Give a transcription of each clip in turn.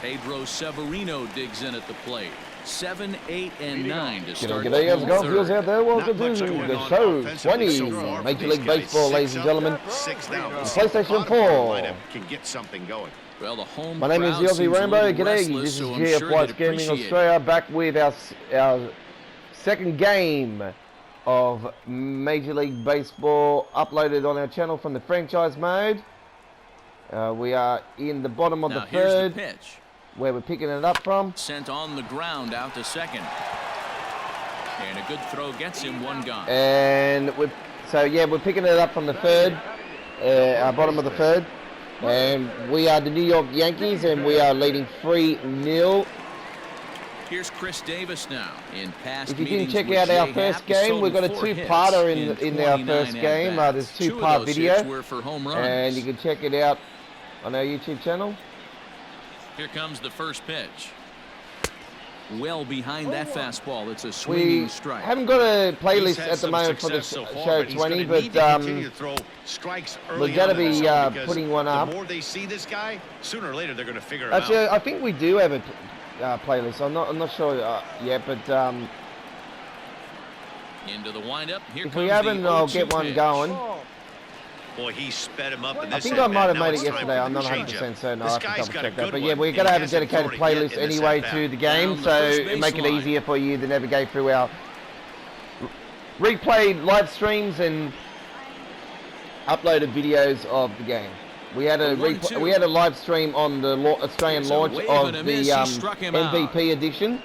Pedro Severino digs in at the plate. 7, 8, and 9 to start. G'day, how's it going, viewers out there? Welcome to the show 20, Major League Baseball, ladies and gentlemen. PlayStation 4. Can get something going. Well, the home My name is the Aussie Rainbow. G'day, this is GF White's Gaming Australia, back with our second game of Major League Baseball, uploaded on our channel from the franchise mode. We are in the bottom of the third. Here's the pitch. Where we're picking it up from. Sent on the ground out to second. And a good throw gets him one gone. And we're picking it up from the third, our bottom of the third. And we are the New York Yankees, and we are leading 3-0. Here's Chris Davis now in past. If you didn't check out our first game, we've got a two-parter in our first game. There's two-part video, were for home runs. And you can check it out on our YouTube channel. Here comes the first pitch. Well behind that fastball. It's a swinging strike. We haven't got a playlist at the moment for the show 20, but we're going to be putting one up. The more they see this guy, sooner or later they're going to figure it Actually, out. I think we do have a playlist. I'm not sure yet, but into the windup. Here if we haven't, I'll get one going. Boy, he sped him up in this. I think I might have made it yesterday. I'm not 100% certain. I'll have to double check that. But yeah, we're going to have a dedicated playlist anyway to the game, so it make it easier for you to navigate through our replayed live streams and uploaded videos of the game. We had a live stream on the Australian launch of the MVP edition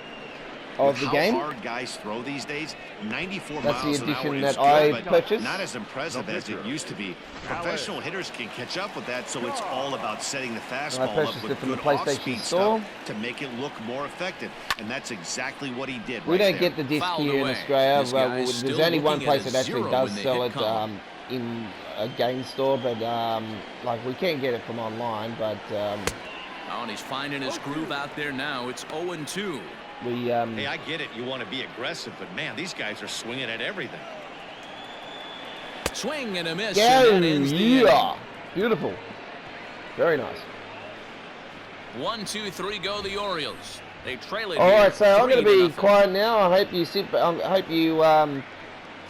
of the game. How hard guys throw these days, 94 That's the miles an hour edition is that good, I but purchased. Not as impressive as it used to be. Professional hitters can catch up with that, so it's all about setting the fastball up with good off-speed stuff to make it look more effective, and that's exactly what he did. We don't get the disc here in Australia. There's only one place that actually does sell it in a game store, but like we can't get it from online. But and he's finding his groove out there now. It's 0-2. Hey, I get it. You want to be aggressive, but man, these guys are swinging at everything. Swing and a miss. Yeah, beautiful, very nice. 1, 2, 3 go the Orioles. They trail it. All right, so I'm going to be 3-0. quiet now. I hope you sit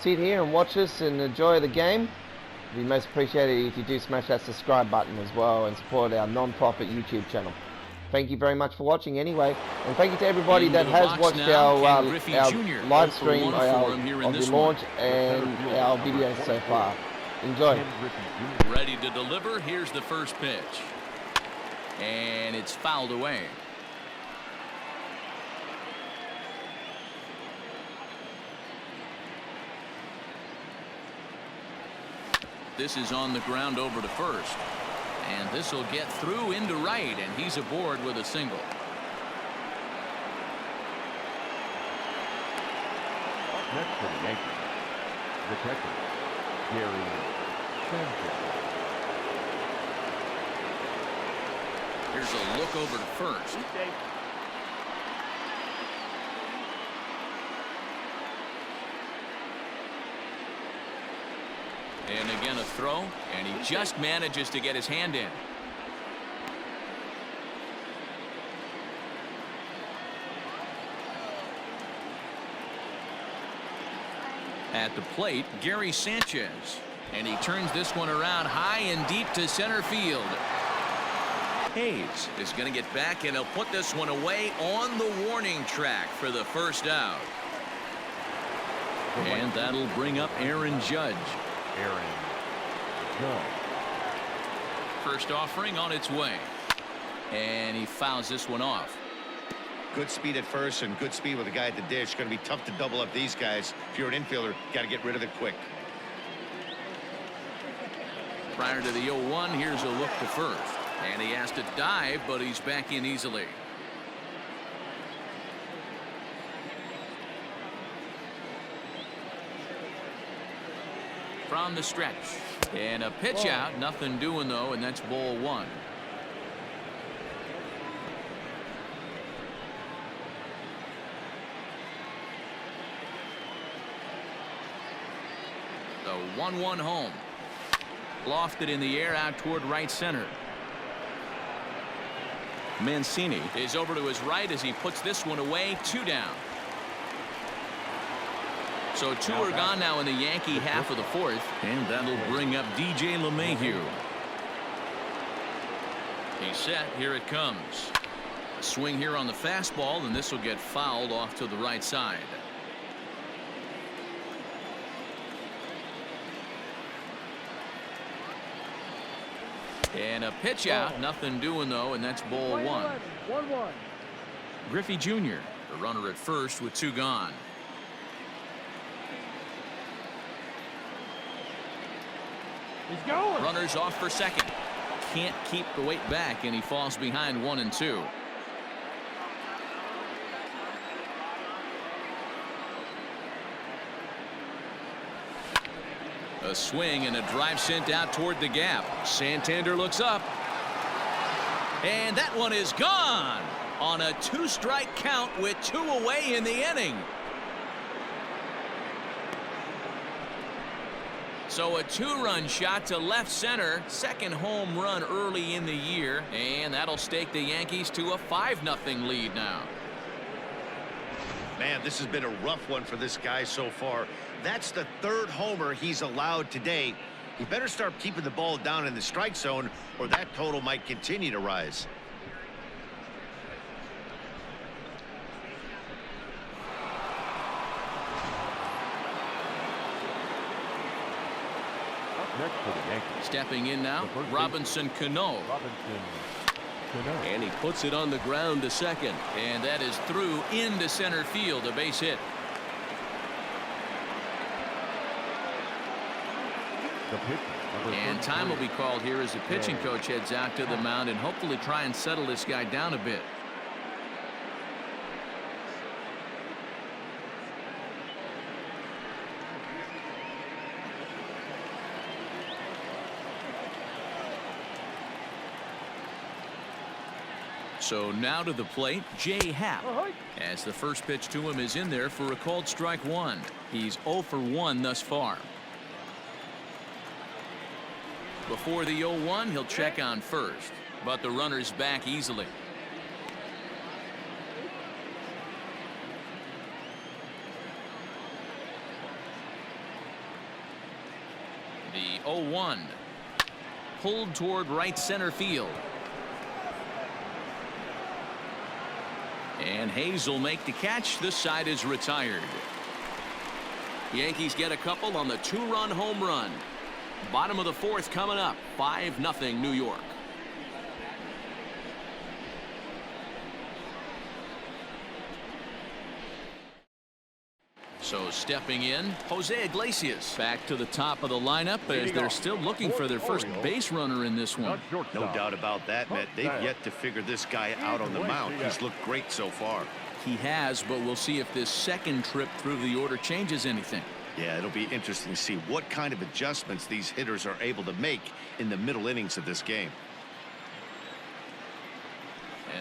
here and watch us and enjoy the game. It'd be most appreciated if you do smash that subscribe button as well and support our non-profit YouTube channel. Thank you very much for watching anyway, and thank you to everybody that has watched our live stream of the launch and our videos so far. Enjoy. Ready to deliver. Here's the first pitch, and it's fouled away. This is on the ground over to first. And this will get through into right, and he's aboard with a single. Next for the Yankees, the catcher, Gary Sanchez. Here's a look over to first. And again a throw, and he just manages to get his hand in. At the plate, Gary Sanchez. And he turns this one around high and deep to center field. Hayes is going to get back, and he'll put this one away on the warning track for the first out. And that'll bring up Aaron Judge. First offering on its way, and he fouls this one off. Good speed at first and good speed with a guy at the dish. Going to be tough to double up these guys. If you're an infielder, got to get rid of it quick. Prior to the 0-1, here's a look to first, and he has to dive, but he's back in easily. From the stretch, and a pitch out, nothing doing though, and that's ball one. The 1-1 home. Lofted in the air out toward right center. Mancini is over to his right as he puts this one away. 2 down. So 2 are gone now in the Yankee half of the 4th, and that'll bring up DJ LeMahieu. He's set. Here it comes. A swing here on the fastball, and this will get fouled off to the right side. And a pitch out. Nothing doing, though, and that's ball 1. 1-1. Griffey Jr., the runner at first with 2 gone. He's going. Runners off for second. Can't keep the weight back, and he falls behind 1 and 2. A swing and a drive sent out toward the gap. Santander looks up. And that one is gone on a 2-strike count with 2 away in the inning. So a 2-run shot to left center. Second home run early in the year. And that'll stake the Yankees to a 5-0 lead now. Man, this has been a rough one for this guy so far. That's the 3rd homer he's allowed today. He better start keeping the ball down in the strike zone, or that total might continue to rise. Next for the Yankees. Stepping in now, Robinson Cano. And he puts it on the ground to second. And that is through into center field, a base hit. And time will be called here as the pitching coach heads out to the mound and hopefully try and settle this guy down a bit. So now to the plate, Jay Happ, as the first pitch to him is in there for a called strike 1. He's 0 for 1 thus far. Before the 0-1, he'll check on first, but the runner's back easily. The 0-1 pulled toward right center field. And Hayes will make the catch. This side is retired. Yankees get a couple on the 2-run home run. Bottom of the 4th coming up. 5-0 New York. So stepping in, Jose Iglesias back to the top of the lineup as they're still looking for their first base runner in this one. No doubt about that, Matt. They've yet to figure this guy out on the mound. He's looked great so far. He has, but we'll see if this second trip through the order changes anything. Yeah, it'll be interesting to see what kind of adjustments these hitters are able to make in the middle innings of this game.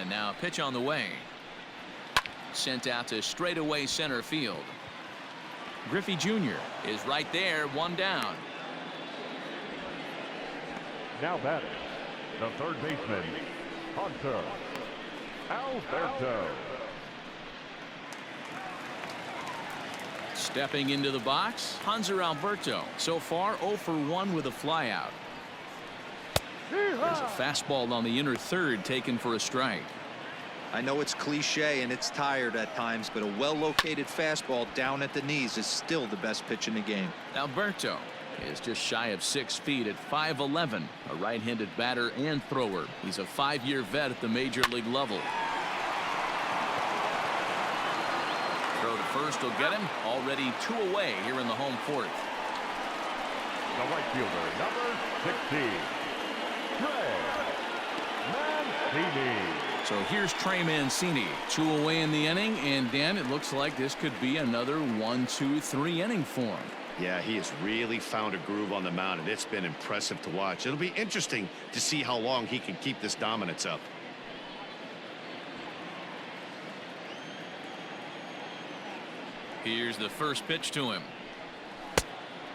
And now a pitch on the way. Sent out to straightaway center field. Griffey Jr. is right there, 1 down. Now batting, the 3rd baseman, Hunter Alberto. Stepping into the box, Hanser Alberto. So far 0 for 1 with a flyout. There's a fastball on the inner 3rd taken for a strike. I know it's cliche and it's tired at times, but a well-located fastball down at the knees is still the best pitch in the game. Alberto is just shy of 6 feet at 5'11", a right-handed batter and thrower. He's a 5-year vet at the major league level. Throw to first will get him. Already 2 away here in the home 4th. The right fielder, number 16, Trey Mancini. So here's Trey Mancini, 2 away in the inning, and Dan, it looks like this could be another 1, 2, 3 inning for him. Yeah, he has really found a groove on the mound, and it's been impressive to watch. It'll be interesting to see how long he can keep this dominance up. Here's the first pitch to him.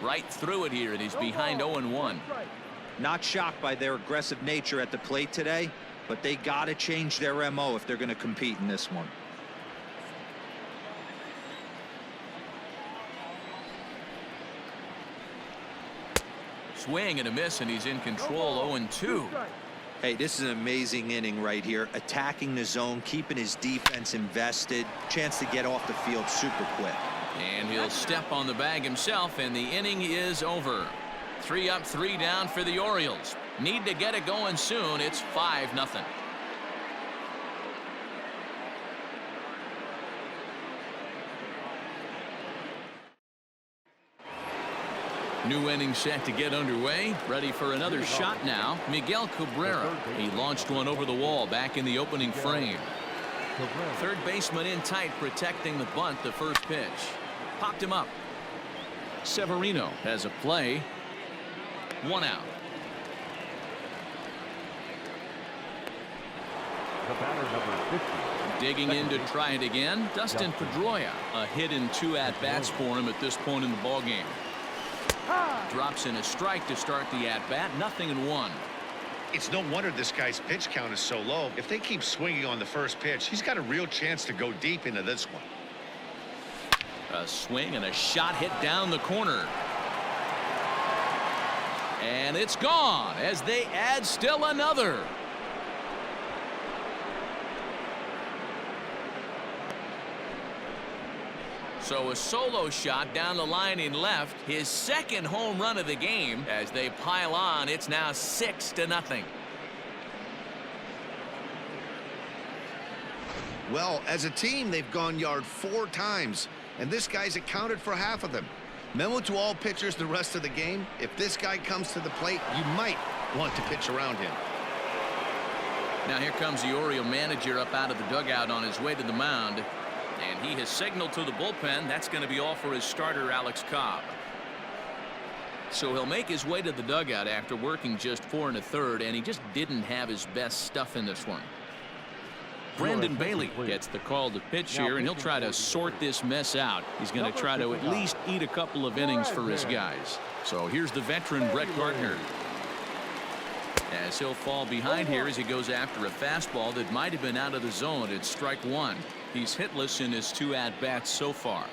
Right through it here, and he's behind 0-1. Not shocked by their aggressive nature at the plate today. but they got to change their MO if they're going to compete in this one. Swing and a miss, and he's in control. 0-2. Hey, this is an amazing inning right here. Attacking the zone, keeping his defense invested. Chance to get off the field super quick. And he'll step on the bag himself, and the inning is over. 3 up, 3 down for the Orioles. Need to get it going soon. It's 5-0. New inning set to get underway. Ready for another shot now. Miguel Cabrera. He launched one over the wall back in the opening frame. Third baseman in tight, protecting the bunt. The first pitch popped him up. Severino has a play. 1 out. The batter, number 50. Digging in to try it again. Dustin Pedroia. A hit in 2 at-bats for him at this point in the ballgame. Drops in a strike to start the at-bat. 0-1. It's no wonder this guy's pitch count is so low. If they keep swinging on the first pitch, he's got a real chance to go deep into this one. A swing and a shot hit down the corner. And it's gone as they add still another. So a solo shot down the line in left. His second home run of the game. As they pile on, it's now 6-0. Well, as a team, they've gone yard 4 times, and this guy's accounted for half of them. Memo to all pitchers the rest of the game. If this guy comes to the plate, you might want to pitch around him. Now here comes the Oriole manager up out of the dugout on his way to the mound. And he has signaled to the bullpen. That's going to be all for his starter, Alex Cobb. So he'll make his way to the dugout after working just 4 1/3, and he just didn't have his best stuff in this one. Brandon Bailey gets the call to pitch here, and he'll try to sort this mess out. He's going to try to at least eat a couple of innings for his guys. So here's the veteran Brett Gardner. As he'll fall behind here as he goes after a fastball that might have been out of the zone. It's strike 1. He's hitless in his 2 at-bats so far.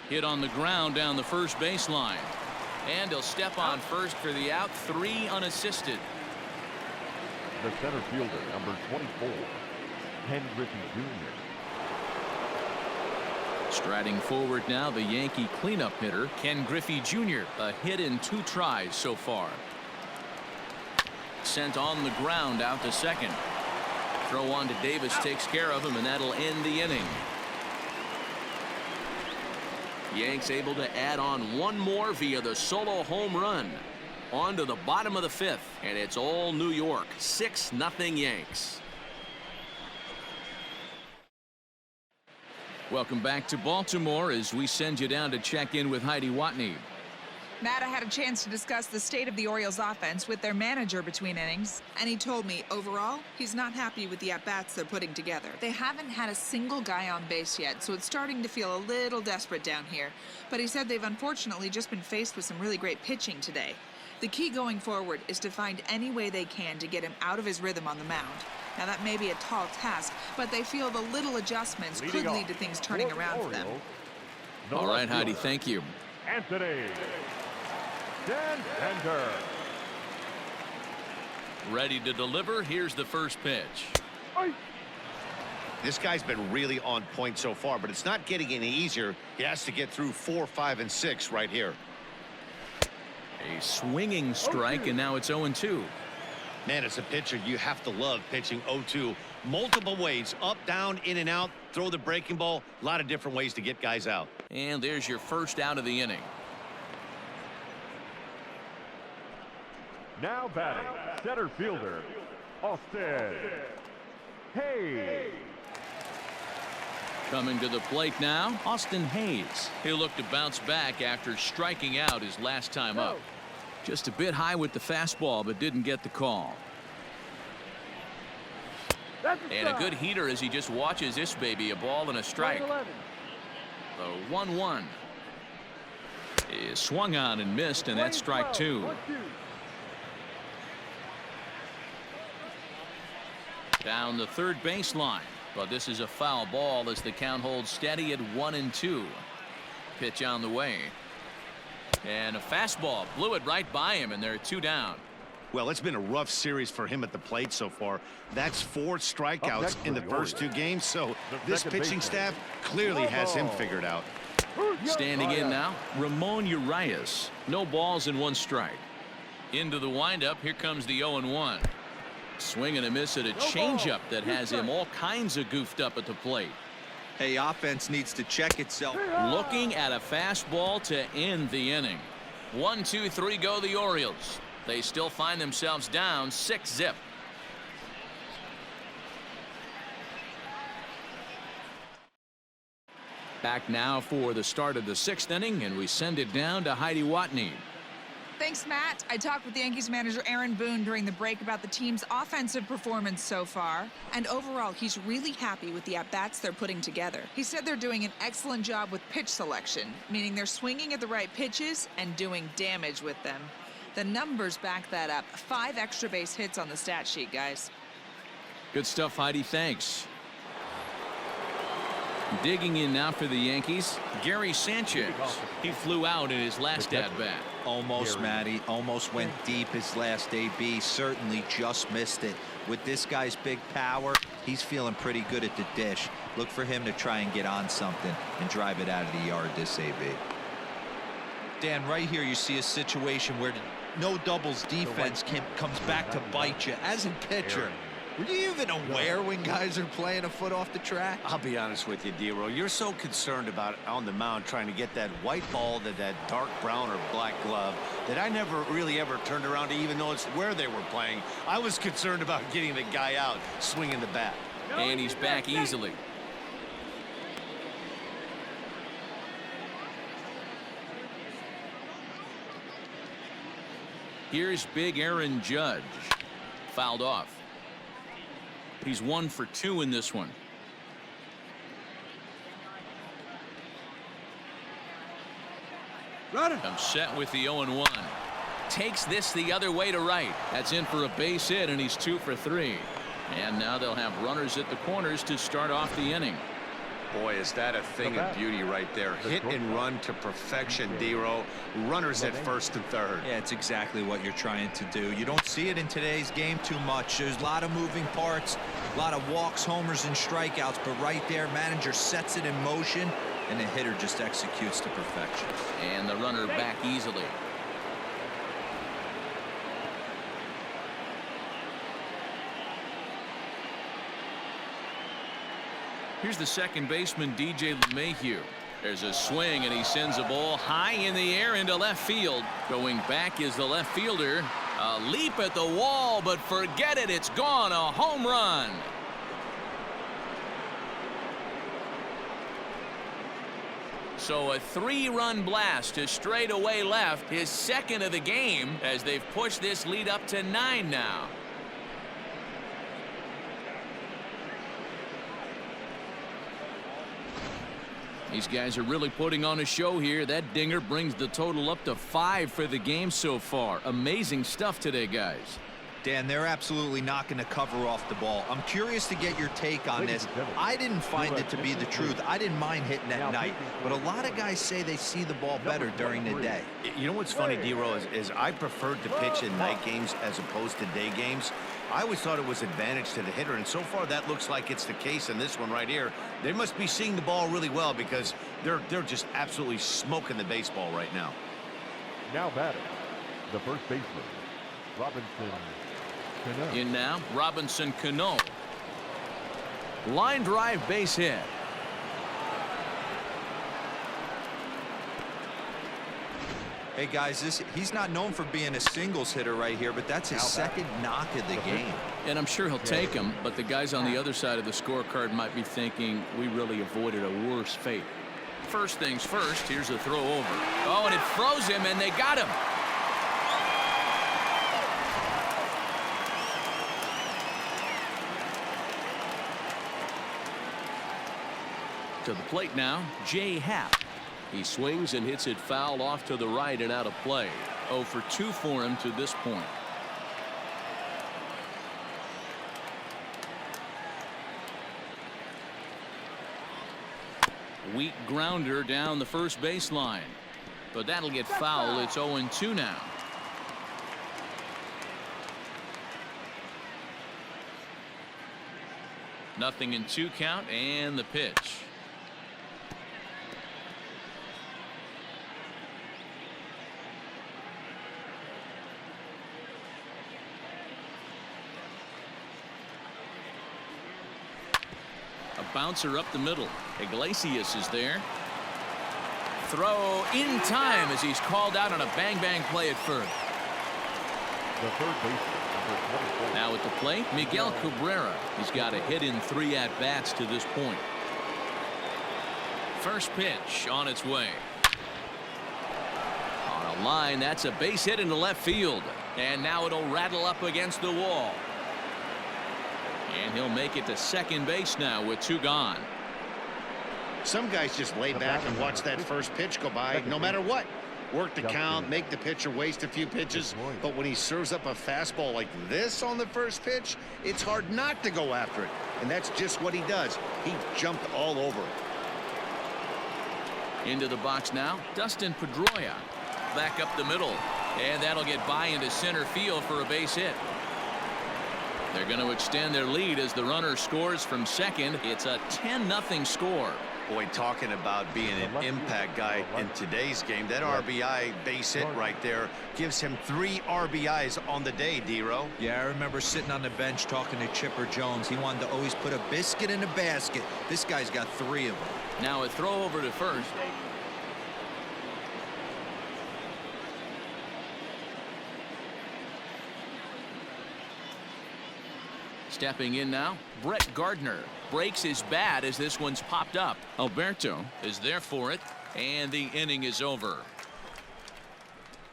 Hit on the ground down the first baseline. And he'll step on first for the out. 3 unassisted. The center fielder, number 24, Ken Griffey Jr. Striding forward now, the Yankee cleanup hitter, Ken Griffey Jr. A hit in 2 tries so far. Sent on the ground out to second. Throw on to Davis takes care of him, and that'll end the inning. Yanks able to add on 1 more via the solo home run. On to the bottom of the 5th, and it's all New York. 6-0 Yanks. Welcome back to Baltimore as we send you down to check in with Heidi Watney. Matt, I had a chance to discuss the state of the Orioles offense with their manager between innings, and he told me overall he's not happy with the at-bats they're putting together. They haven't had a single guy on base yet, so it's starting to feel a little desperate down here. But he said they've unfortunately just been faced with some really great pitching today. The key going forward is to find any way they can to get him out of his rhythm on the mound. Now that may be a tall task, but they feel the little adjustments could lead to things turning around for them. All right, Heidi, thank you. Anthony Ender. Ready to deliver. Here's the first pitch. This guy's been really on point so far, but it's not getting any easier. He has to get through 4, 5, and 6 right here. A swinging strike, and now it's 0-2. Man, as a pitcher, you have to love pitching 0-2. Multiple ways, up, down, in and out, throw the breaking ball. A lot of different ways to get guys out. And there's your first out of the inning. Now batting, center fielder, Austin Hayes. Coming to the plate now, Austin Hayes. He'll look to bounce back after striking out his last time up. Just a bit high with the fastball, but didn't get the call. And a good heater as he just watches this baby, a ball and a strike. The 1-1 is swung on and missed, and that's strike 2. Down the third baseline, but this is a foul ball as the count holds steady at 1-2. Pitch on the way, and a fastball blew it right by him, and there are 2 down. Well, it's been a rough series for him at the plate so far. That's 4 strikeouts in the first 2 games, so this pitching staff clearly has him figured out. Standing in now, Ramon Urias. No balls and 1 strike. Into the windup, here comes the 0-1. Swing and a miss at a changeup that has him all kinds of goofed up at the plate. Hey, offense needs to check itself. Looking at a fastball to end the inning. 1, 2, 3 go the Orioles. They still find themselves down 6-0. Back now for the start of the 6th inning, and we send it down to Heidi Watney. Thanks, Matt. I talked with Yankees manager Aaron Boone during the break about the team's offensive performance so far. And overall, he's really happy with the at-bats they're putting together. He said they're doing an excellent job with pitch selection, meaning they're swinging at the right pitches and doing damage with them. The numbers back that up. 5 extra base hits on the stat sheet, guys. Good stuff, Heidi. Thanks. Digging in now for the Yankees, Gary Sanchez. He flew out in his last at-bat. Almost, Matty. Almost went deep his last AB. Certainly just missed it. With this guy's big power, he's feeling pretty good at the dish. Look for him to try and get on something and drive it out of the yard this AB. Dan, right here you see a situation where no doubles defense comes back to bite you. As a pitcher, were you even aware when guys are playing a foot off the track? I'll be honest with you, D-Row. You're so concerned about on the mound trying to get that white ball to that dark brown or black glove that I never really ever turned around to even notice where they were playing. I was concerned about getting the guy out swinging the bat. And he's back easily. Here's big Aaron Judge. Fouled off. He's 1 for 2 in this one. I'm set with the 0-1. Takes this the other way to right. That's in for a base hit, and he's 2 for 3. And now they'll have runners at the corners to start off the inning. Boy, is that a thing of beauty right there. Hit and run to perfection, D-Row. Runners at first and third. Yeah, it's exactly what you're trying to do. You don't see it in today's game too much. There's a lot of moving parts, a lot of walks, homers, and strikeouts. But right there, manager sets it in motion, and the hitter just executes to perfection. And the runner back easily. Here's the second baseman, DJ LeMahieu. There's a swing, and he sends a ball high in the air into left field. Going back is the left fielder. A leap at the wall, but forget it. It's gone. A home run. So a 3-run blast to straightaway left, his second of the game, as they've pushed this lead up to 9 now. These guys are really putting on a show here. That dinger brings the total up to 5 for the game so far. Amazing stuff today, guys. Dan, they're absolutely knocking the cover off the ball. I'm curious to get your take on this. I didn't find it to be the truth. I didn't mind hitting at night, but a lot of guys say they see the ball better during the day. You know what's funny, D-Row, is I preferred to pitch in night games as opposed to day games. I always thought it was advantage to the hitter, and so far that looks like it's the case in this one right here. They must be seeing the ball really well because they're just absolutely smoking the baseball right now. Now batting, the first baseman, Robinson Cano. In now, Robinson Cano. Line drive base hit. Hey guys, he's not known for being a singles hitter right here, but that's his second knock of the game. And I'm sure he'll take him, but the guys on the other side of the scorecard might be thinking we really avoided a worse fate. First things first, here's a throw over. Oh, and it froze him, and they got him. To the plate now, Jay Happ. He swings and hits it foul off to the right and out of play. 0 for 2 for him to this point. Weak grounder down the first baseline. But that'll get foul. It's 0-2 now. Nothing in 2 count and the pitch. A bouncer up the middle. Iglesias is there. Throw in time as he's called out on a bang-bang play at first. The third baseman, number 24. Now at the plate, Miguel Cabrera. He's got a hit in 3 at-bats to this point. First pitch on its way. On a line, that's a base hit into left field. And now it'll rattle up against the wall. And he'll make it to second base now with 2 gone. Some guys just lay back and watch that first pitch go by no matter what. Work the count, make the pitcher waste a few pitches. But when he serves up a fastball like this on the first pitch, it's hard not to go after it. And that's just what he does. He jumped all over it. Into the box now, Dustin Pedroia. Back up the middle. And that'll get by into center field for a base hit. They're going to extend their lead as the runner scores from second. It's a 10-0 score. Boy, talking about being an impact guy in today's game, that RBI base hit right there gives him 3 RBIs on the day, D-Row. Yeah, I remember sitting on the bench talking to Chipper Jones. He wanted to always put a biscuit in a basket. This guy's got 3 of them. Now a throw over to first. Stepping in now, Brett Gardner breaks his bat as this one's popped up. Alberto is there for it, and the inning is over.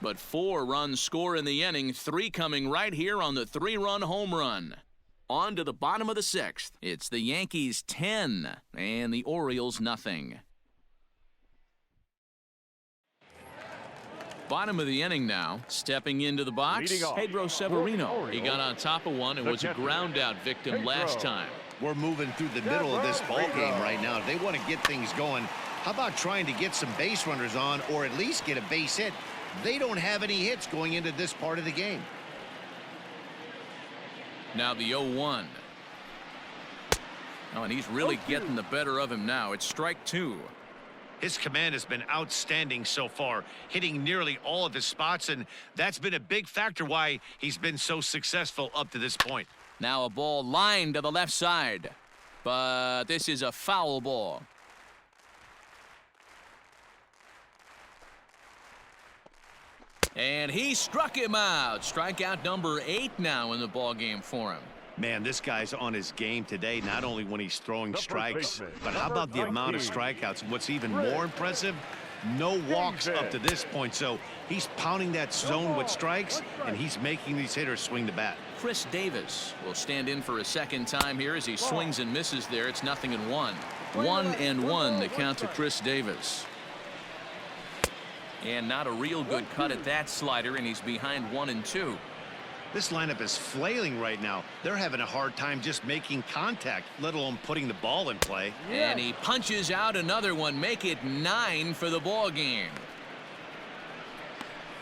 But 4 runs score in the inning, 3 coming right here on the 3-run home run. On to the bottom of the 6th. It's the Yankees 10 and the Orioles nothing. Bottom of the inning now. Stepping into the box, Pedro Severino. He got on top of one and was a ground out victim last time. We're moving through the middle of this ball game right now. They want to get things going. How about trying to get some base runners on or at least get a base hit? They don't have any hits going into this part of the game. Now the 0-1. Oh, and he's really getting the better of him now. It's strike 2. His command has been outstanding so far, hitting nearly all of his spots, and that's been a big factor why he's been so successful up to this point. Now a ball lined to the left side, but this is a foul ball. And he struck him out. Strikeout number 8 now in the ball game for him. Man, this guy's on his game today, not only when he's throwing strikes, but how about the amount of strikeouts? And what's even more impressive, no walks up to this point. So he's pounding that zone with strikes, and he's making these hitters swing the bat. Chris Davis will stand in for a second time here as he swings and misses there. It's 0-1. 1-1 the count to Chris Davis. And not a real good cut at that slider, and he's behind 1-2. This lineup is flailing right now. They're having a hard time just making contact, let alone putting the ball in play. And he punches out another one. Make it 9 for the ball game.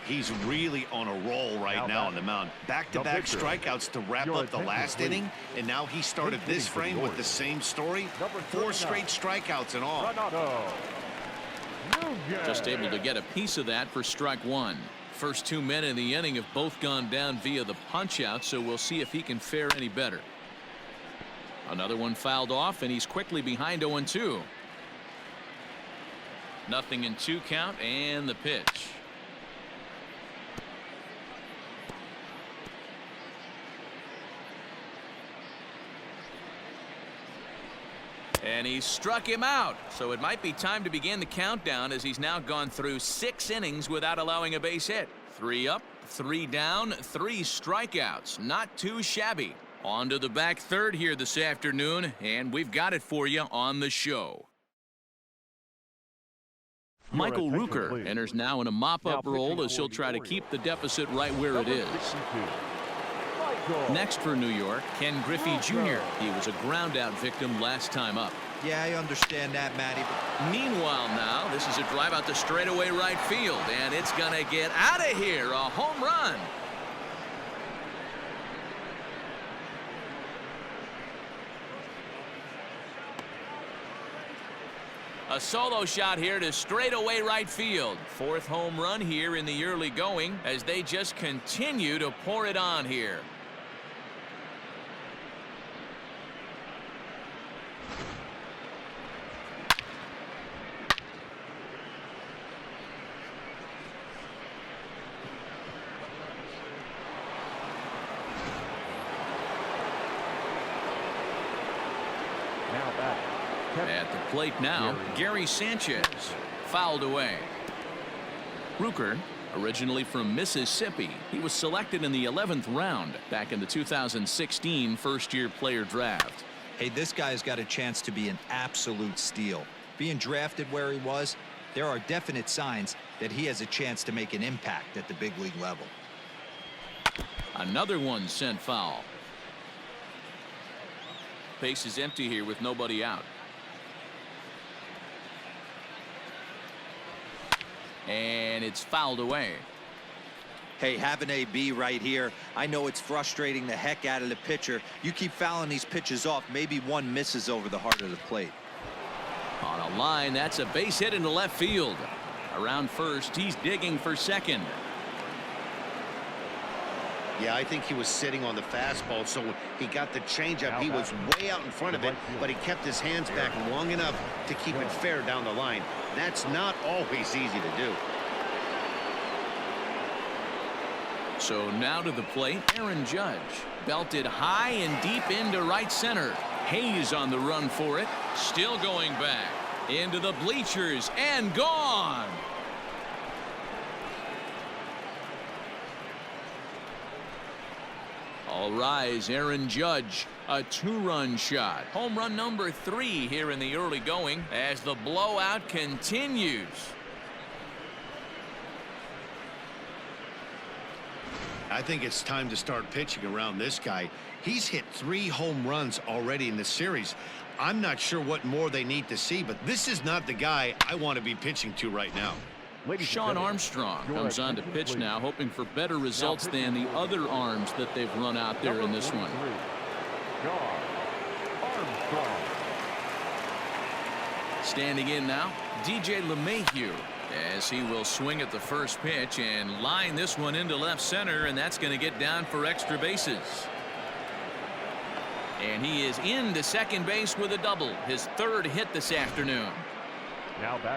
He's really on a roll right now on the mound. Back-to-back strikeouts to wrap up the last inning, and now he started this frame with the same story. 4 straight strikeouts and all. Just able to get a piece of that for strike 1. First 2 men in the inning have both gone down via the punch out, so we'll see if he can fare any better. Another one fouled off, and he's quickly behind 0-2. 0-2 count and the pitch. And he struck him out, so it might be time to begin the countdown as he's now gone through 6 innings without allowing a base hit. 3 up, 3 down, 3 strikeouts. Not too shabby. On to the back third here this afternoon, and we've got it for you on the show. Michael Rooker enters now in a mop-up role as he'll try to keep the deficit right where it is. Next for New York, Ken Griffey Jr. He was a ground-out victim last time up. Yeah, I understand that, Matty. Meanwhile now, this is a drive out to straightaway right field, and it's going to get out of here. A home run. A solo shot here to straightaway right field. Fourth home run here in the early going as they just continue to pour it on here. At the plate now, Gary Sanchez. Fouled away. Rucker, originally from Mississippi, he was selected in the 11th round back in the 2016 first-year player draft. Hey, this guy's got a chance to be an absolute steal. Being drafted where he was, there are definite signs that he has a chance to make an impact at the big league level. Another one sent foul. Base is empty here with nobody out. And it's fouled away. Hey, have an AB right here. I know it's frustrating the heck out of the pitcher. You keep fouling these pitches off, maybe one misses over the heart of the plate. On a line, that's a base hit into left field. Around first, he's digging for second. Yeah, I think he was sitting on the fastball, so he got the changeup. He was way out in front of it, but he kept his hands back long enough to keep it fair down the line. That's not always easy to do. So now to the plate, Aaron Judge. Belted high and deep into right center. Hayes on the run for it. Still going back. Into the bleachers and gone. All rise, Aaron Judge, a two-run shot. Home run number 3 here in the early going as the blowout continues. I think it's time to start pitching around this guy. He's hit 3 home runs already in the series. I'm not sure what more they need to see, but this is not the guy I want to be pitching to right now. Sean Armstrong comes on to pitch now, hoping for better results than the other arms that they've run out there in this one. Standing in now, DJ LeMahieu, as he will swing at the first pitch and line this one into left center, and that's going to get down for extra bases. And he is into second base with a double, his 3rd hit this afternoon.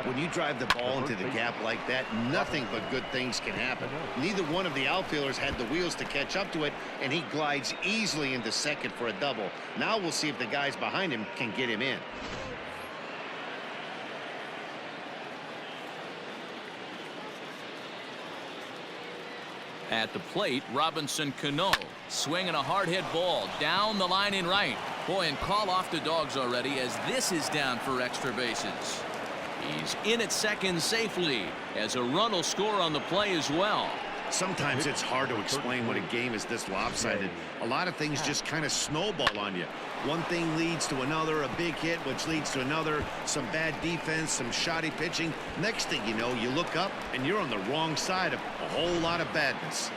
When you drive the ball into the gap like that, nothing but good things can happen. Neither one of the outfielders had the wheels to catch up to it, and he glides easily into second for a double. Now we'll see if the guys behind him can get him in. At the plate, Robinson Cano swinging a hard hit ball down the line in right. Boy, and call off the dogs already as this is down for extra bases. He's in at second safely as a run will score on the play as well. Sometimes it's hard to explain when a game is this lopsided. A lot of things just kind of snowball on you. One thing leads to another, a big hit, which leads to another, some bad defense, some shoddy pitching. Next thing you know, you look up and you're on the wrong side of a whole lot of badness.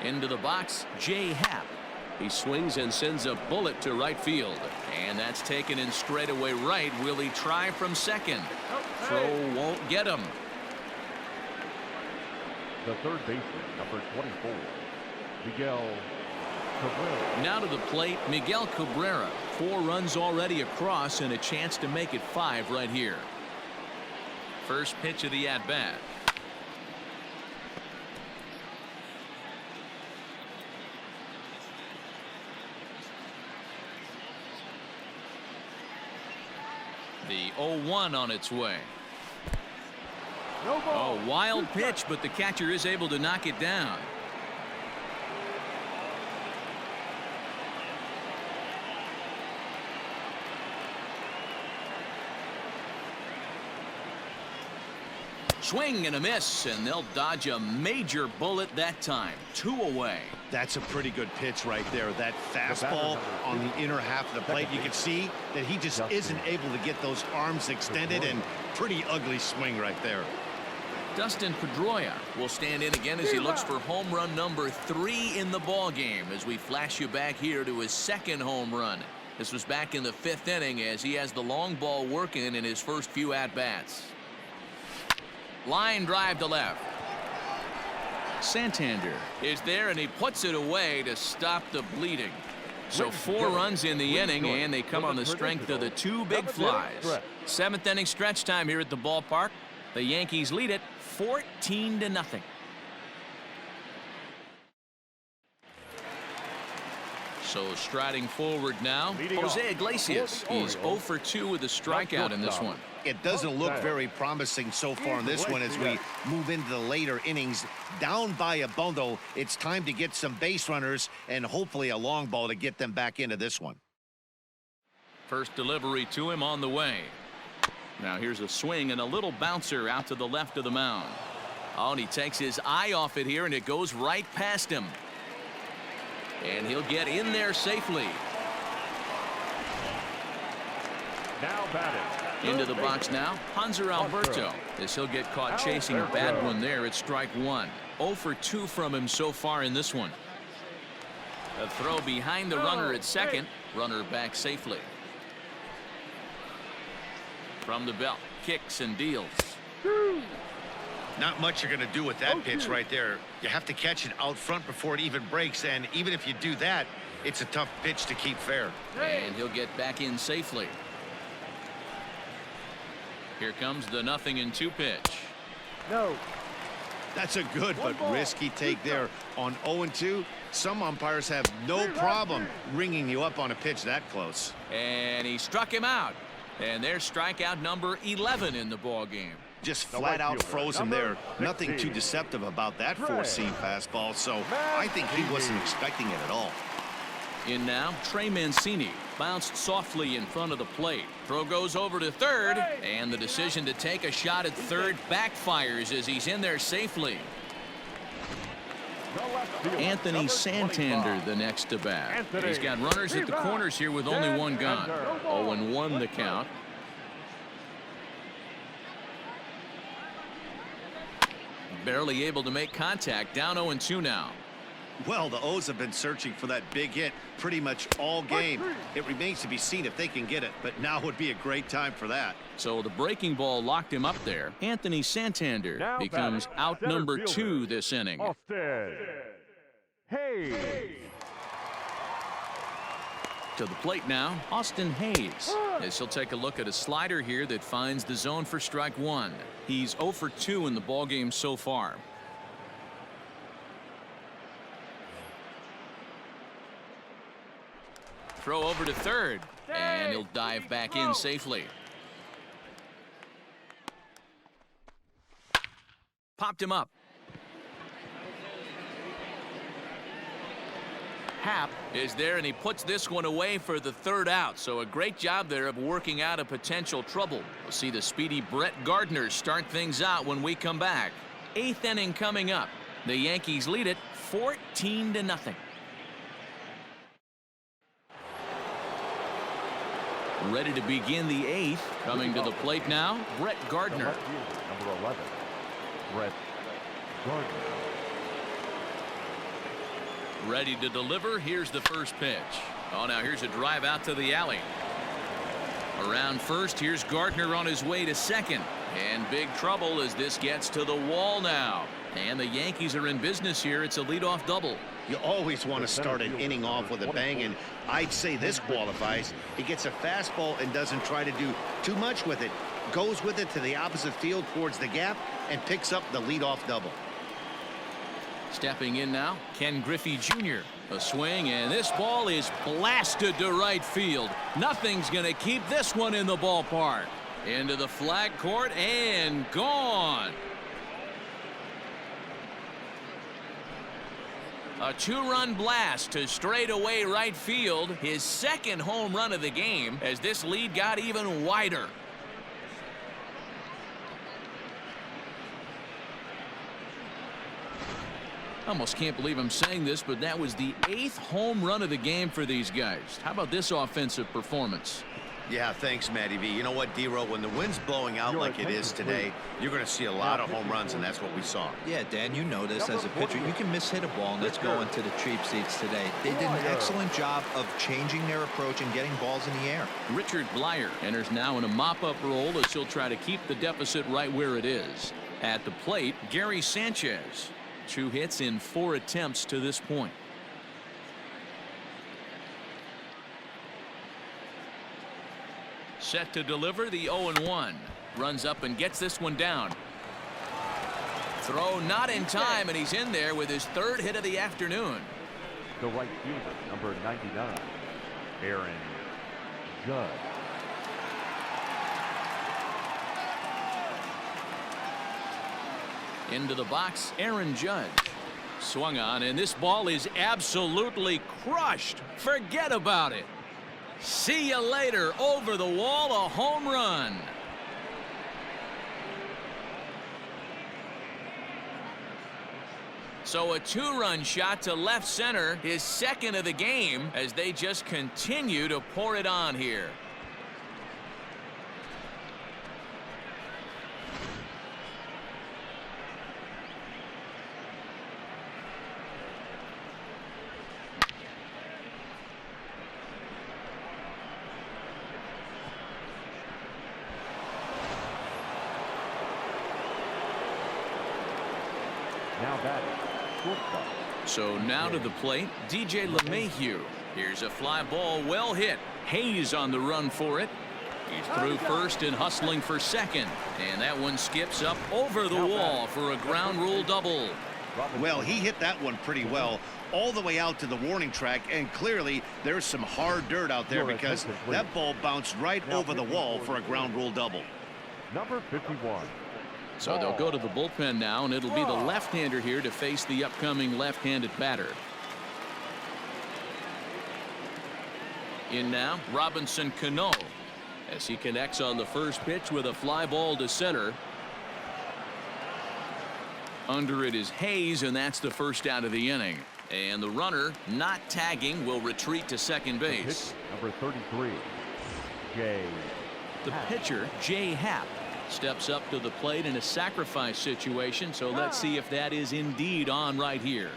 Into the box, Jay Happ. He swings and sends a bullet to right field. And that's taken in straightaway right. Will he try from second? Throw won't get him. The third baseman, number 24, Miguel Cabrera. Now to the plate, Miguel Cabrera. 4 runs already across and a chance to make it 5 right here. First pitch of the at-bat. The 0-1 on its way. A wild pitch, but the catcher is able to knock it down. swing and a miss, and they'll dodge a major bullet that time. 2 away. That's a pretty good pitch right there. That fastball on the inner half of the plate. You can see that he just isn't able to get those arms extended, and pretty ugly swing right there. Dustin Pedroia will stand in again as he looks for home run number 3 in the ball game, as we flash you back here to his 2nd home run. This was back in the 5th inning, as he has the long ball working in his first few at-bats. Line drive to left. Santander is there, and he puts it away to stop the bleeding. So 4 runs in the inning, and they come on the strength of the 2 big flies. 7th inning stretch time here at the ballpark. The Yankees lead it 14-0. So striding forward now, Jose Iglesias. He's 0 for 2 with a strikeout in this one. It doesn't look very promising so far in this one as we move into the later innings. Down by a bundle, it's time to get some base runners and hopefully a long ball to get them back into this one. First delivery to him on the way. Now here's a swing and a little bouncer out to the left of the mound. Oh, and he takes his eye off it here, and it goes right past him. And he'll get in there safely. Now batting. Into the box now, Hanser Alberto, as he'll get caught chasing a bad one there at strike 1. 0 for 2 from him so far in this one. A throw behind the runner at second. Runner back safely. From the belt, kicks and deals. Not much you're going to do with that pitch right there. You have to catch it out front before it even breaks, and even if you do that, it's a tough pitch to keep fair. And he'll get back in safely. Here comes the 0-2 pitch. No. That's a good but risky take there. On 0-2, some umpires have no problem ringing you up on a pitch that close. And he struck him out. And there's strikeout number 11 in the ball game. Just flat out frozen there. Nothing too deceptive about that four-seam fastball, so I think he wasn't expecting it at all. In now, Trey Mancini bounced softly in front of the plate. Throw goes over to third, and the decision to take a shot at third backfires as he's in there safely. Anthony Santander the next to bat. He's got runners at the corners here with only 1 gone. 0-1 the count. Barely able to make contact. Down 0-2 now. Well, the O's have been searching for that big hit pretty much all game. It remains to be seen if they can get it, but now would be a great time for that. So the breaking ball locked him up there. Anthony Santander becomes out number 2 this inning. Austin Hayes. To the plate now, Austin Hayes, as he'll take a look at a slider here that finds the zone for strike 1. He's 0 for 2 in the ballgame so far. Throw over to third, and he'll dive back in safely. Popped him up. Happ is there, and he puts this one away for the 3rd out. So a great job there of working out a potential trouble. We'll see the speedy Brett Gardner start things out when we come back. 8th inning coming up. The Yankees lead it 14-0. Ready to begin the 8th. Coming to the plate now, Brett Gardner. Number 11, Brett Gardner. Ready to deliver. Here's the first pitch. Oh, now here's a drive out to the alley. Around first, here's Gardner on his way to second. And big trouble as this gets to the wall now. And the Yankees are in business here. It's a leadoff double. You always want to start an inning off with a bang, and I'd say this qualifies. He gets a fastball and doesn't try to do too much with it. Goes with it to the opposite field towards the gap and picks up the leadoff double. Stepping in now, Ken Griffey Jr. A swing, and this ball is blasted to right field. Nothing's going to keep this one in the ballpark. Into the flag court and gone. A 2-run blast to straightaway right field. His 2nd home run of the game as this lead got even wider. Almost can't believe I'm saying this, but that was the 8th home run of the game for these guys. How about this offensive performance? Yeah, thanks, Matty V. You know what, D-Row, when the wind's blowing out like it is today, you're going to see a lot of home runs, and that's what we saw. Yeah, Dan, you know this as a pitcher. You can mishit a ball, and it's going to the cheap seats today. They did an excellent job of changing their approach and getting balls in the air. Richard Blyer enters now in a mop-up role as he'll try to keep the deficit right where it is. At the plate, Gary Sanchez. 2 hits in 4 attempts to this point. Set to deliver the 0-1. Runs up and gets this one down. Throw not in time, and he's in there with his 3rd hit of the afternoon. The right fielder, number 99, Aaron Judge. Into the box, Aaron Judge. Swung on, and this ball is absolutely crushed. Forget about it. See you later. Over the wall, a home run. So a 2-run shot to left center, his 2nd of the game, as they just continue to pour it on here. Now batting, shortstop. So now to the plate, DJ LeMahieu. Here's a fly ball, well hit. Hayes on the run for it. He's through first and hustling for second. And that one skips up over the wall for a ground rule double. Well, he hit that one pretty well all the way out to the warning track, and clearly there's some hard dirt out there because that ball bounced right over the wall for a ground rule double. Number 51. So they'll go to the bullpen now, and it'll be the left-hander here to face the upcoming left-handed batter. In now, Robinson Cano, as he connects on the first pitch with a fly ball to center. Under it is Hayes, and that's the first out of the inning. And the runner, not tagging, will retreat to second base. Number 33, Jay. The pitcher, Jay Happ, steps up to the plate in a sacrifice situation, so let's see if that is indeed on right here.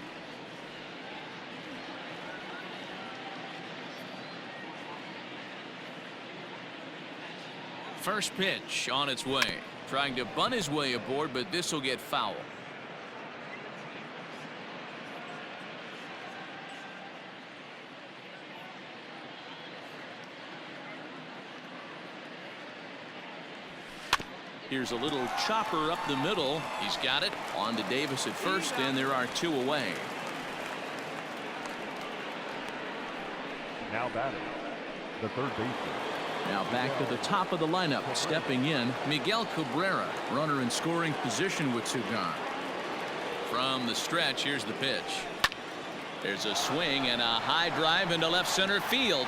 First pitch on its way. Trying to bunt his way aboard, but this will get foul. Here's a little chopper up the middle. He's got it. On to Davis at first, and there are 2 away. Now batting, the third baseman. Now back to the top of the lineup. Stepping in, Miguel Cabrera. Runner in scoring position with 2 gone. From the stretch, here's the pitch. There's a swing and a high drive into left center field.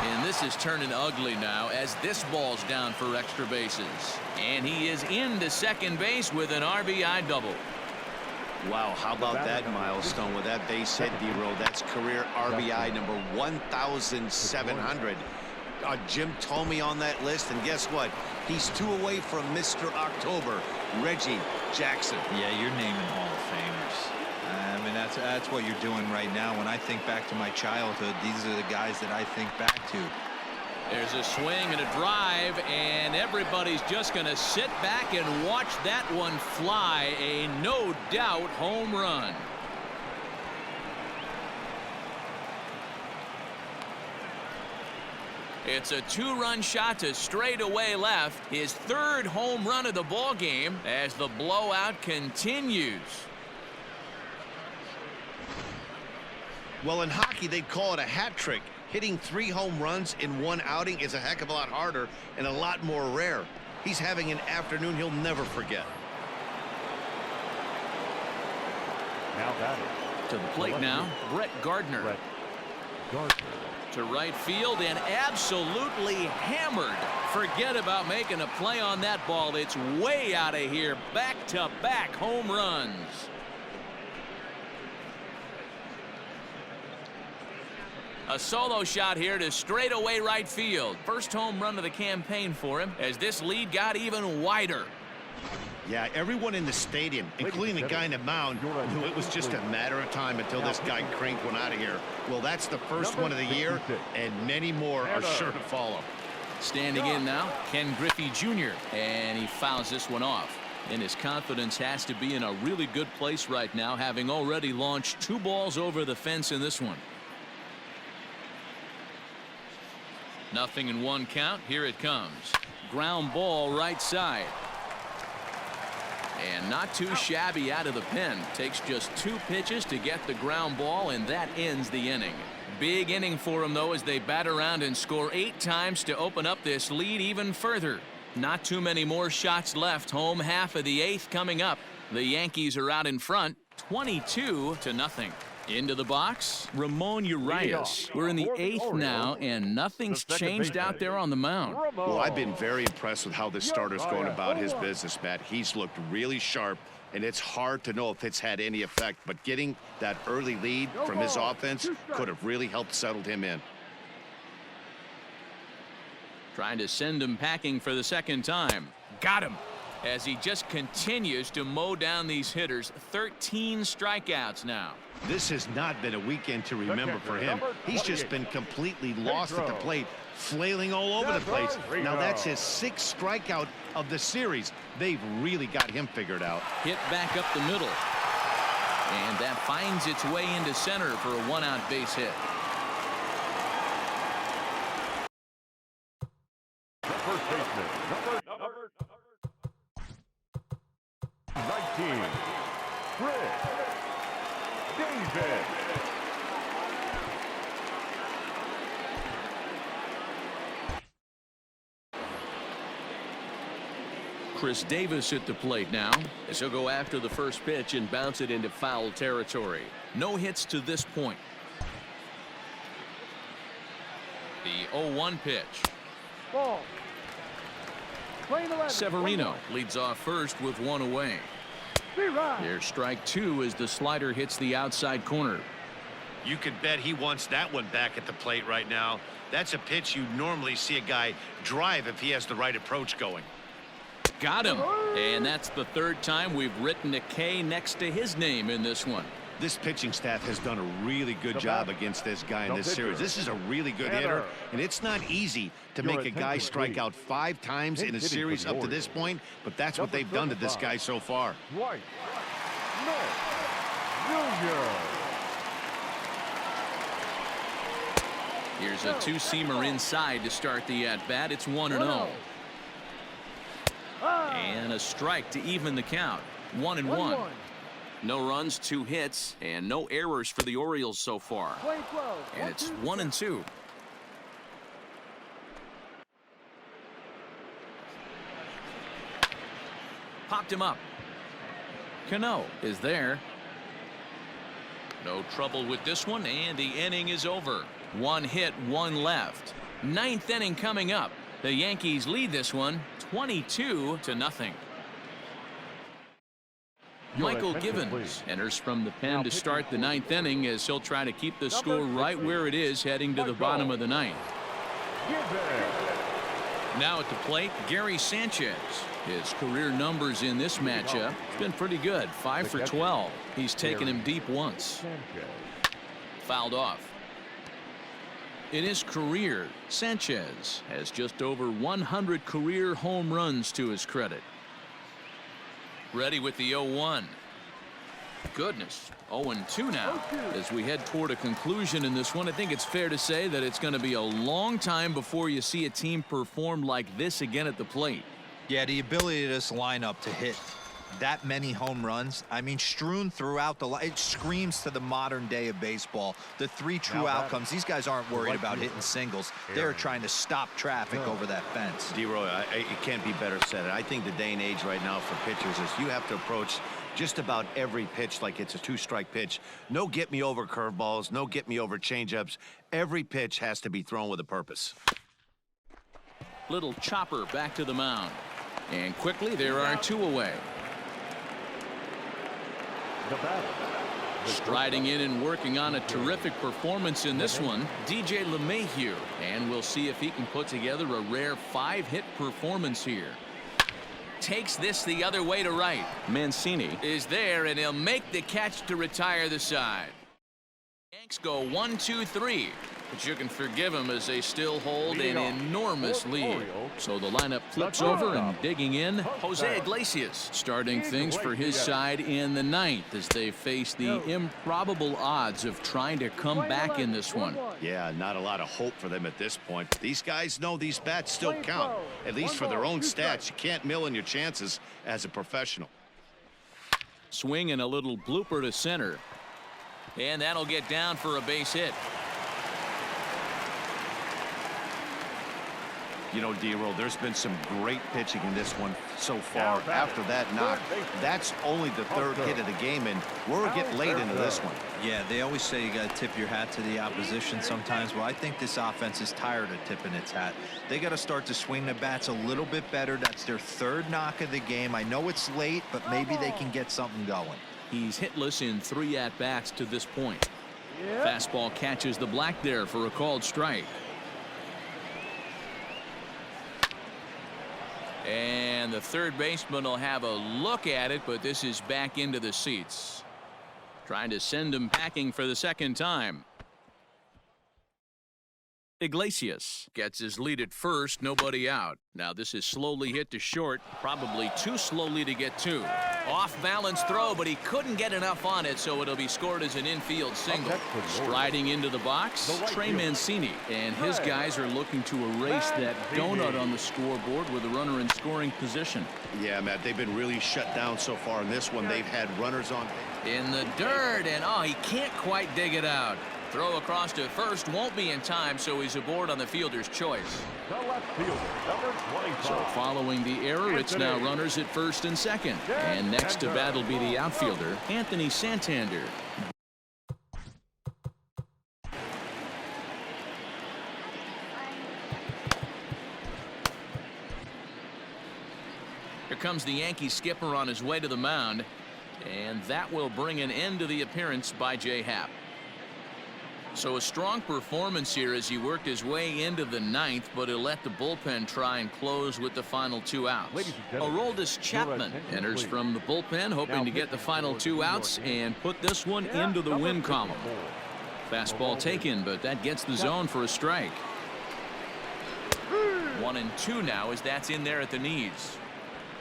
And this is turning ugly now as this ball's down for extra bases. And he is into second base with an RBI double. Wow, how about that milestone with that base hit, D-Row? That's career RBI number 1,700. Jim Thome on that list, and guess what? He's 2 away from Mr. October, Reggie Jackson. Yeah, you're naming Hall of Famers. I mean, that's what you're doing right now. When I think back to my childhood, these are the guys that I think back to. There's a swing and a drive, and everybody's just going to sit back and watch that one fly. A no doubt home run. It's a 2-run shot to straightaway left. His 3rd home run of the ball game as the blowout continues. Well, in hockey, they'd call it a hat trick. Hitting 3 home runs in 1 outing is a heck of a lot harder and a lot more rare. He's having an afternoon he'll never forget. Now batting. To the plate now, Brett Gardner. Brett Gardner. To right field and absolutely hammered. Forget about making a play on that ball. It's way out of here. Back-to-back home runs. A solo shot here to straightaway right field. First home run of the campaign for him as this lead got even wider. Yeah, everyone in the stadium, including the guy in the mound, knew it was just a matter of time until this guy cranked one out of here. Well, that's the first one of the year, and many more are sure to follow. Standing in now, Ken Griffey Jr., and he fouls this one off. And his confidence has to be in a really good place right now, having already launched 2 balls over the fence in this one. 0-1 count. Here it comes. Ground ball right side. And not too shabby out of the pen. Takes just 2 pitches to get the ground ball, and that ends the inning. Big inning for him, though, as they bat around and score 8 times to open up this lead even further. Not too many more shots left. Home half of the 8th coming up. The Yankees are out in front, 22-0. Into the box, Ramon Urias. We're in the 8th now, and nothing's changed out there on the mound. Well, I've been very impressed with how this starter's going about his business, Matt. He's looked really sharp, and it's hard to know if it's had any effect, but getting that early lead from his offense could have really helped settle him in. Trying to send him packing for the second time. Got him. As he just continues to mow down these hitters. 13 strikeouts now. This has not been a weekend to remember for him. He's just been completely lost at the plate, flailing all over the place. Now that's his 6th strikeout of the series. They've really got him figured out. Hit back up the middle. And that finds its way into center for a 1-out base hit. First baseman, number 19, Chris Davis. Chris Davis at the plate now, as he'll go after the first pitch and bounce it into foul territory. No hits to this point. The 0-1 pitch. Ball. Severino leads off first with 1 away. There's strike 2 as the slider hits the outside corner. You could bet he wants that one back at the plate right now. That's a pitch you normally see a guy drive if he has the right approach going. Got him. And that's the 3rd time we've written a K next to his name in this one. This pitching staff has done a really good job against this guy in this series. This is a really good hitter, and it's not easy to make a guy strike out 5 times in a series up to this point, but that's what they've done to this guy so far. Right. Junior. Here's a 2-seamer inside to start the at-bat. It's 1-0. And a strike to even the count. 1-1. No runs, 2 hits, and no errors for the Orioles so far. And it's 1-2. Popped him up. Cano is there. No trouble with this one, and the inning is over. 1 hit, 1 left. 9th inning coming up. The Yankees lead this one 22-0. Michael Givens enters from the pen to start the 9th inning as he'll try to keep the score right where it is heading to the bottom of the 9th. Now at the plate, Gary Sanchez. His career numbers in this matchup have been pretty good. 5 for 12. He's taken him deep once. Fouled off. In his career, Sanchez has just over 100 career home runs to his credit. Ready with the 0-1. Goodness, 0-2 now. As we head toward a conclusion in this one, I think it's fair to say that it's going to be a long time before you see a team perform like this again at the plate. Yeah, the ability of this lineup to hit that many home runs, I mean, strewn throughout the it screams to the modern day of baseball. The 3 true outcomes. These guys aren't worried about hitting singles. They're trying to stop traffic over that fence. D-Roy, it can't be better said. I think the day and age right now for pitchers is you have to approach just about every pitch like it's a 2-strike pitch. No get-me-over curveballs, no get-me-over changeups. Every pitch has to be thrown with a purpose. Little chopper back to the mound. And quickly, there are 2 away. Striding in and working on a terrific performance in this one, DJ LeMahieu. And we'll see if he can put together a rare 5-hit performance here. Takes this the other way to right. Mancini is there, and he'll make the catch to retire the side. Yanks go 1-2-3. But you can forgive them as they still hold an enormous lead. So the lineup flips over, and digging in, Jose Iglesias starting things for his side in the 9th as they face the improbable odds of trying to come back in this one. Yeah, not a lot of hope for them at this point. These guys know these bats still count, at least for their own stats. You can't mill in your chances as a professional. Swing and a little blooper to center. And that'll get down for a base hit. You know, D-Roll, there's been some great pitching in this one so far. After that knock, that's only the 3rd hit of the game, and we're getting late into this one. Yeah, they always say you got to tip your hat to the opposition sometimes. Well, I think this offense is tired of tipping its hat. They got to start to swing the bats a little bit better. That's their 3rd knock of the game. I know it's late, but maybe they can get something going. He's hitless in 3 at-bats to this point. Fastball catches the black there for a called strike. And the third baseman will have a look at it, but this is back into the seats. Trying to send him packing for the 2nd time. Iglesias gets his lead at first, nobody out. Now this is slowly hit to short, probably too slowly to get to. Off balance throw, but he couldn't get enough on it, so it'll be scored as an infield single. Striding into the box, Trey Mancini, and his guys are looking to erase that donut on the scoreboard with a runner in scoring position. Yeah, Matt, they've been really shut down so far in this one. They've had runners on in the dirt, and he can't quite dig it out. Throw across to first won't be in time, so he's aboard on the fielder's choice. The left fielder, number 25. So following the error, it's now runners at 1st and 2nd. And next to bat will be the outfielder, Anthony Santander. Here comes the Yankee skipper on his way to the mound. And that will bring an end to the appearance by Jay Happ. So a strong performance here as he worked his way into the 9th, but he'll let the bullpen try and close with the final 2 outs. Aroldis Chapman enters from the bullpen, hoping to get the final 2 outs and put this one into the win column. Fastball taken, but that gets the zone for a strike. 1-2 now as that's in there at the knees.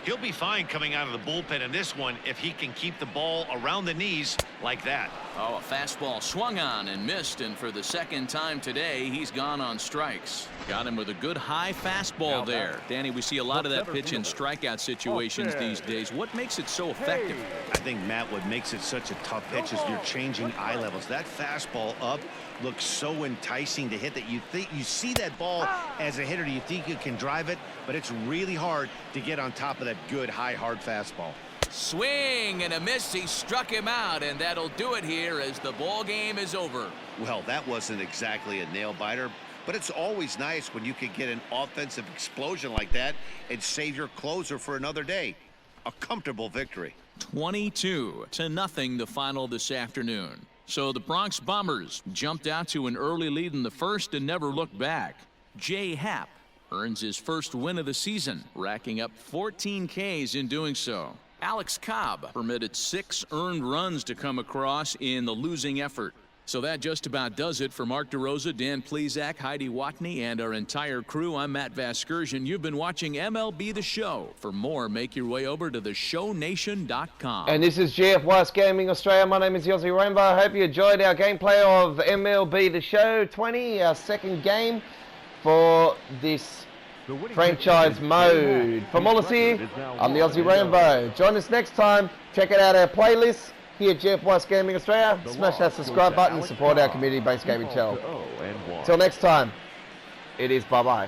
He'll be fine coming out of the bullpen in this one if he can keep the ball around the knees like that. A fastball swung on and missed, and for the 2nd time today, he's gone on strikes. Got him with a good high fastball there. Danny, we see a lot of that pitch in strikeout situations these days. What makes it so effective? I think, Matt, what makes it such a tough pitch is you're changing eye levels. That fastball up looks so enticing to hit that you think you see that ball as a hitter, you think you can drive it, but it's really hard to get on top of that good high hard fastball. Swing and a miss. He struck him out, and that'll do it here as the ball game is over. Well, that wasn't exactly a nail biter, but it's always nice when you can get an offensive explosion like that and save your closer for another day. A comfortable victory. 22-0 the final this afternoon. So the Bronx Bombers jumped out to an early lead in the 1st and never looked back. Jay Happ earns his first win of the season, racking up 14 Ks in doing so. Alex Cobb permitted 6 earned runs to come across in the losing effort. So that just about does it for Mark DeRosa, Dan Plesac, Heidi Watney, and our entire crew. I'm Matt Vasgersian. You've been watching MLB The Show. For more, make your way over to theshownation.com. And this is GFYS Gaming Australia. My name is Yossi Rainbow. I hope you enjoyed our gameplay of MLB The Show 20, our 2nd game for this franchise mode. From all us here, I'm the Aussie Rainbow. Join us next time. Check out our playlist here at GFYS Gaming Australia. Smash that subscribe button and support our community-based gaming channel. Till next time, it is bye-bye.